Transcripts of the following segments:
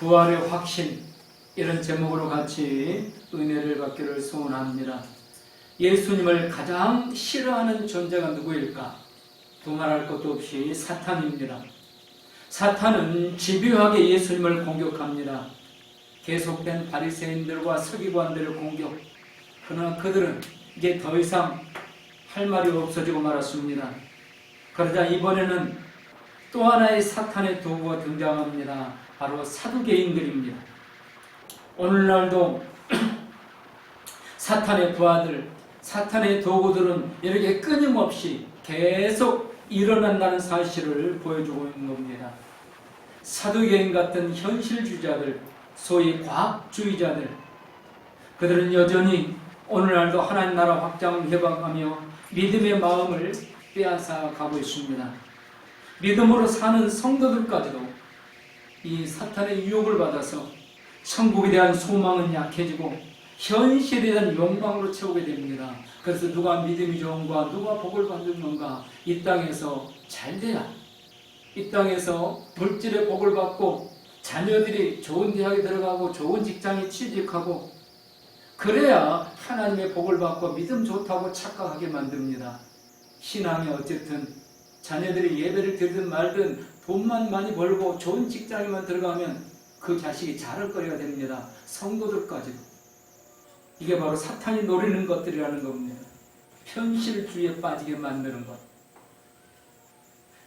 부활의 확신, 이런 제목으로 같이 은혜를 받기를 소원합니다. 예수님을 가장 싫어하는 존재가 누구일까? 두말할 것도 없이 사탄입니다. 사탄은 집요하게 예수님을 공격합니다. 계속된 바리새인들과 서기관들의 공격. 그러나 그들은 이제 더 이상 할 말이 없어지고 말았습니다. 그러자 이번에는 또 하나의 사탄의 도구가 등장합니다. 바로 사두개인들입니다. 오늘날도 사탄의 부하들, 사탄의 도구들은 이렇게 끊임없이 계속 일어난다는 사실을 보여주고 있는 겁니다. 사두개인 같은 현실주의자들, 소위 과학주의자들, 그들은 여전히 오늘날도 하나님 나라 확장을 해박하며 믿음의 마음을 빼앗아 가고 있습니다. 믿음으로 사는 성도들까지도 이 사탄의 유혹을 받아서 천국에 대한 소망은 약해지고 현실에 대한 욕망으로 채우게 됩니다. 그래서 누가 믿음이 좋은가, 누가 복을 받는 건가, 이 땅에서 잘 돼야, 이 땅에서 물질의 복을 받고 자녀들이 좋은 대학에 들어가고 좋은 직장에 취직하고 그래야 하나님의 복을 받고 믿음 좋다고 착각하게 만듭니다. 신앙이 어쨌든 자녀들이 예배를 드리든 말든 돈만 많이 벌고 좋은 직장에만 들어가면 그 자식이 자랑거리가 됩니다. 성도들까지도. 이게 바로 사탄이 노리는 것들이라는 겁니다. 현실주의에 빠지게 만드는 것.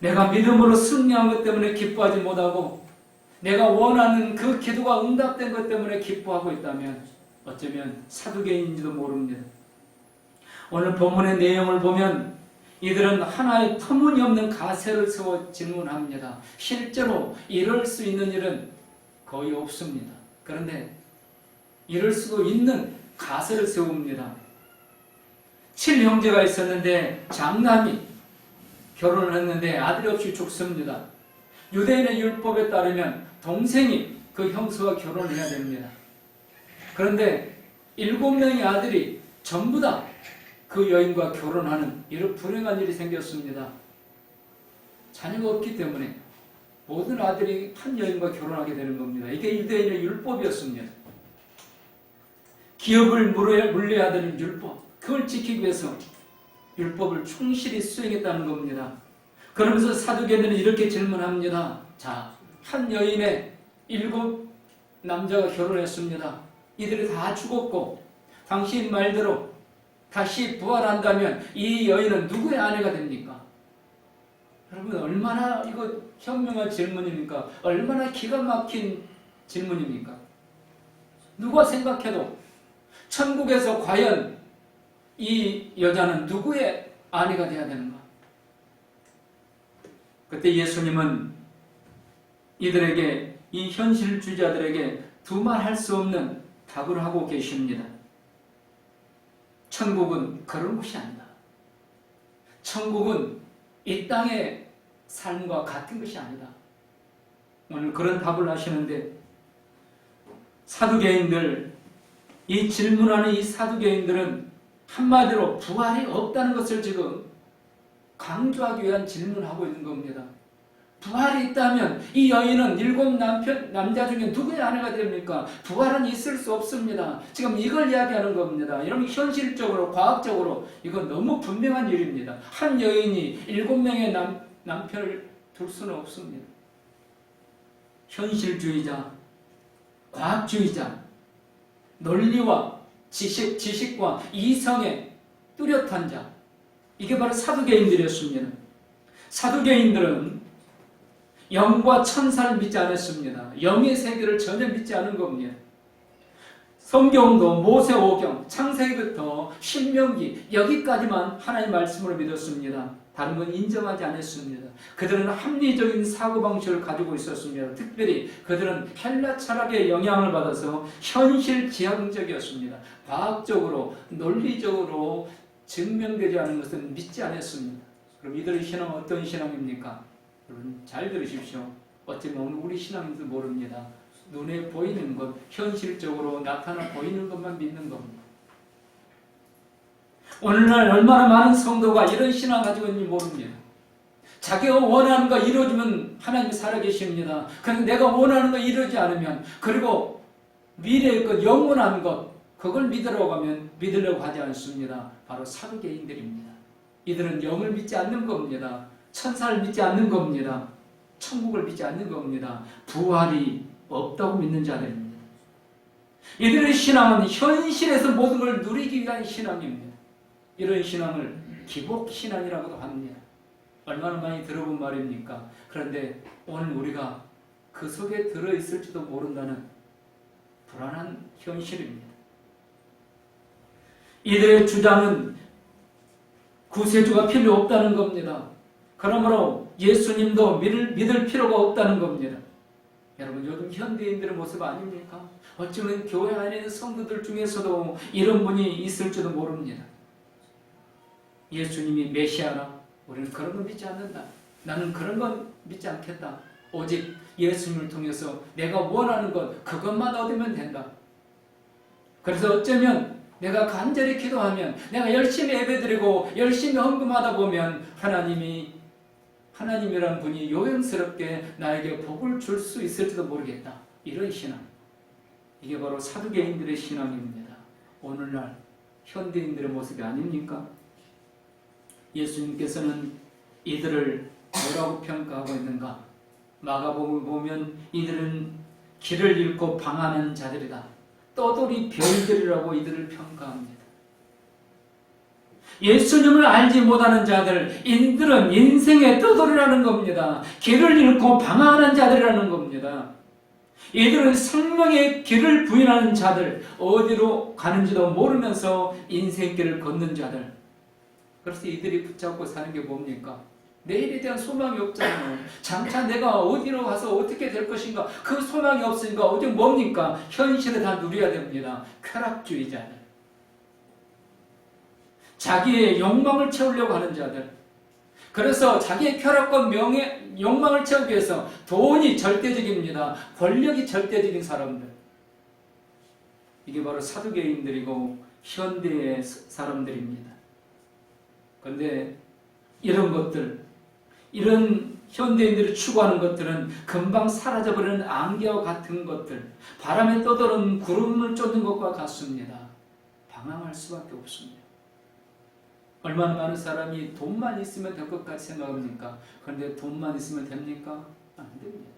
내가 믿음으로 승리한 것 때문에 기뻐하지 못하고 내가 원하는 그 기도가 응답된 것 때문에 기뻐하고 있다면 어쩌면 사두개인지도 모릅니다. 오늘 본문의 내용을 보면 이들은 하나의 터무니없는 가설을 세워 질문합니다. 실제로 이럴 수 있는 일은 거의 없습니다. 그런데 이럴 수도 있는 가설을 세웁니다. 7형제가 있었는데 장남이 결혼을 했는데 아들이 없이 죽습니다. 유대인의 율법에 따르면 동생이 그 형수와 결혼을 해야 됩니다. 그런데 7명의 아들이 전부 다 그 여인과 결혼하는 이런 불행한 일이 생겼습니다. 자녀가 없기 때문에 모든 아들이 한 여인과 결혼하게 되는 겁니다. 이게 유대인의 율법이었습니다. 기업을 물려야 되는 율법, 그걸 지키기 위해서 율법을 충실히 수행했다는 겁니다. 그러면서 사두개인들은 이렇게 질문합니다. 자, 한 여인에 7 남자가 결혼했습니다. 이들이 다 죽었고 당신 말대로 다시 부활한다면 이 여인은 누구의 아내가 됩니까? 여러분, 얼마나 이거 현명한 질문입니까? 얼마나 기가 막힌 질문입니까? 누가 생각해도 천국에서 과연 이 여자는 누구의 아내가 되어야 되는가? 그때 예수님은 이들에게, 이 현실주의자들에게 두말할 수 없는 답을 하고 계십니다. 천국은 그런 곳이 아니다. 천국은 이 땅의 삶과 같은 것이 아니다. 오늘 그런 답을 하시는데, 사두개인들, 이 질문하는 이 사두개인들은 한마디로 부활이 없다는 것을 지금 강조하기 위한 질문을 하고 있는 겁니다. 부활이 있다면 이 여인은 7 남자 중에 누구의 아내가 됩니까? 부활은 있을 수 없습니다. 지금 이걸 이야기하는 겁니다. 여러분, 현실적으로, 과학적으로 이건 너무 분명한 일입니다. 한 여인이 7명의 남편을 둘 수는 없습니다. 현실주의자, 과학주의자, 논리와 지식과 이성에 뚜렷한 자, 이게 바로 사두개인들이었습니다. 사두개인들은 영과 천사를 믿지 않았습니다. 영의 세계를 전혀 믿지 않은 겁니다. 성경도 모세오경, 창세기부터 신명기 여기까지만 하나님의 말씀으로 믿었습니다. 다른 건 인정하지 않았습니다. 그들은 합리적인 사고방식을 가지고 있었습니다. 특별히 그들은 헬라 철학의 영향을 받아서 현실 지향적이었습니다. 과학적으로, 논리적으로 증명되지 않은 것은 믿지 않았습니다. 그럼 이들의 신앙은 어떤 신앙입니까? 여러분, 잘 들으십시오. 어쩌면 우리 신앙인도 모릅니다. 눈에 보이는 것, 현실적으로 나타나 보이는 것만 믿는 겁니다. 오늘날 얼마나 많은 성도가 이런 신앙 가지고 있는지 모릅니다. 자기가 원하는 거 이루어지면 하나님이 살아계십니다. 그런데 내가 원하는 거 이루어지지 않으면, 그리고 미래의 것, 영원한 것, 그걸 믿으려고 하지 않습니다. 바로 사두개인들입니다. 이들은 영을 믿지 않는 겁니다. 천사를 믿지 않는 겁니다. 천국을 믿지 않는 겁니다. 부활이 없다고 믿는 자들입니다. 이들의 신앙은 현실에서 모든 걸 누리기 위한 신앙입니다. 이런 신앙을 기복신앙이라고도 합니다. 얼마나 많이 들어본 말입니까? 그런데 오늘 우리가 그 속에 들어있을지도 모른다는 불안한 현실입니다. 이들의 주장은 구세주가 필요 없다는 겁니다. 그러므로 예수님도 믿을 필요가 없다는 겁니다. 여러분, 요즘 현대인들의 모습 아닙니까? 어쩌면 교회 안에 있는 성도들 중에서도 이런 분이 있을지도 모릅니다. 예수님이 메시아라? 우리는 그런 거 믿지 않는다. 나는 그런 건 믿지 않겠다. 오직 예수님을 통해서 내가 원하는 것, 그것만 얻으면 된다. 그래서 어쩌면 내가 간절히 기도하면, 내가 열심히 예배드리고 열심히 헌금하다 보면 하나님이란 분이 요행스럽게 나에게 복을 줄 수 있을지도 모르겠다. 이런 신앙. 이게 바로 사두개인들의 신앙입니다. 오늘날 현대인들의 모습이 아닙니까? 예수님께서는 이들을 뭐라고 평가하고 있는가? 마가복음을 보면 이들은 길을 잃고 방황하는 자들이다. 떠돌이 별들이라고 이들을 평가합니다. 예수님을 알지 못하는 자들, 이들은 인생의 떠돌이라는 겁니다. 길을 잃고 방황하는 자들이라는 겁니다. 이들은 생명의 길을 부인하는 자들, 어디로 가는지도 모르면서 인생길을 걷는 자들. 그래서 이들이 붙잡고 사는 게 뭡니까? 내일에 대한 소망이 없잖아요. 장차 내가 어디로 가서 어떻게 될 것인가, 그 소망이 없으니까 어디 뭡니까? 현실을 다 누려야 됩니다. 쾌락주의자들, 자기의 욕망을 채우려고 하는 자들. 그래서 자기의 쾌락과 명예, 욕망을 채우기 위해서 돈이 절대적입니다. 권력이 절대적인 사람들. 이게 바로 사두개인들이고 현대의 사람들입니다. 그런데 이런 것들, 이런 현대인들이 추구하는 것들은 금방 사라져버리는 안개와 같은 것들, 바람에 떠도는 구름을 쫓는 것과 같습니다. 방황할 수밖에 없습니다. 얼마나 많은 사람이 돈만 있으면 될 것 같이 생각합니까? 그런데 돈만 있으면 됩니까? 안 됩니다.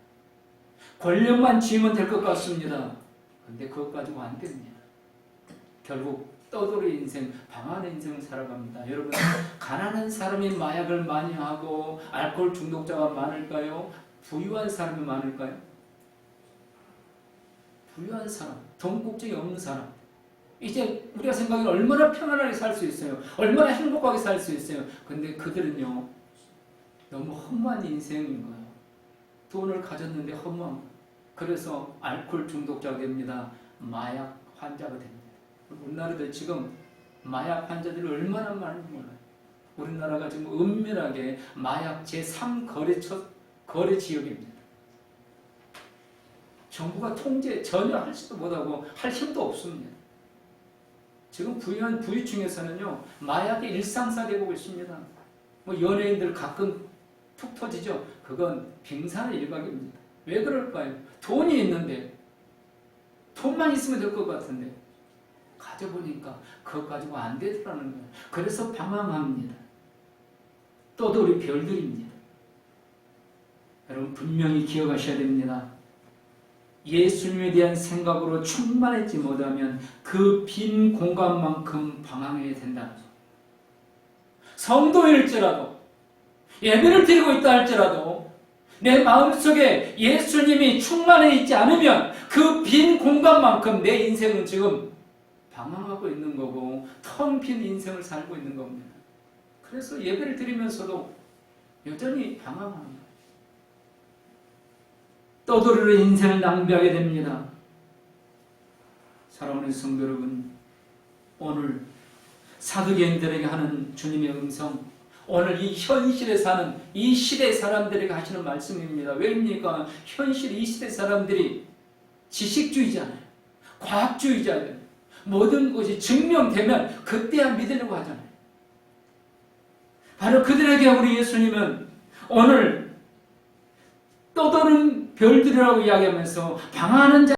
권력만 쥐면 될 것 같습니다. 그런데 그것 가지고 안 됩니다. 결국 떠돌이 인생, 방황의 인생을 살아갑니다. 여러분, 가난한 사람이 마약을 많이 하고 알코올 중독자가 많을까요? 부유한 사람이 많을까요? 부유한 사람, 돈 걱정이 없는 사람. 이제 우리가 생각하기에 얼마나 편안하게 살 수 있어요. 얼마나 행복하게 살 수 있어요. 근데 그들은요, 너무 허무한 인생인 거예요. 돈을 가졌는데 허무한. 그래서 알코올 중독자가 됩니다. 마약 환자가 됩니다. 우리나라도 지금 마약 환자들이 얼마나 많은지 몰라요. 우리나라가 지금 은밀하게 마약 제3거래 지역입니다. 정부가 통제 전혀 할지도 못하고 할 힘도 없습니다. 지금 부유한 부유층에서는요, 마약이 일상사되고 있습니다. 뭐 연예인들 가끔 툭 터지죠. 그건 빙산의 일각입니다. 왜 그럴까요? 돈이 있는데, 돈만 있으면 될 것 같은데 가져보니까 그거 가지고 안 되더라는 거예요. 그래서 방황합니다. 떠돌이 별들입니다. 여러분, 분명히 기억하셔야 됩니다. 예수님에 대한 생각으로 충만하지 못하면 그 빈 공간만큼 방황해야 된다는 거예요. 성도일지라도, 예배를 드리고 있다 할지라도 내 마음속에 예수님이 충만해 있지 않으면 그 빈 공간만큼 내 인생은 지금 방황하고 있는 거고 텅 빈 인생을 살고 있는 겁니다. 그래서 예배를 드리면서도 여전히 방황합니다. 떠돌이로 인생을 낭비하게 됩니다. 사랑하는 성도 여러분, 오늘 사두개인들에게 하는 주님의 음성, 오늘 이 현실에 사는 이 시대 사람들에게 하시는 말씀입니다. 왜입니까? 현실 이 시대 사람들이 지식주의잖아요. 과학주의자들. 모든 것이 증명되면 그때야 믿으려고 하잖아요. 바로 그들에게 우리 예수님은 오늘 떠도는 별들이라고 이야기하면서 방황하는 자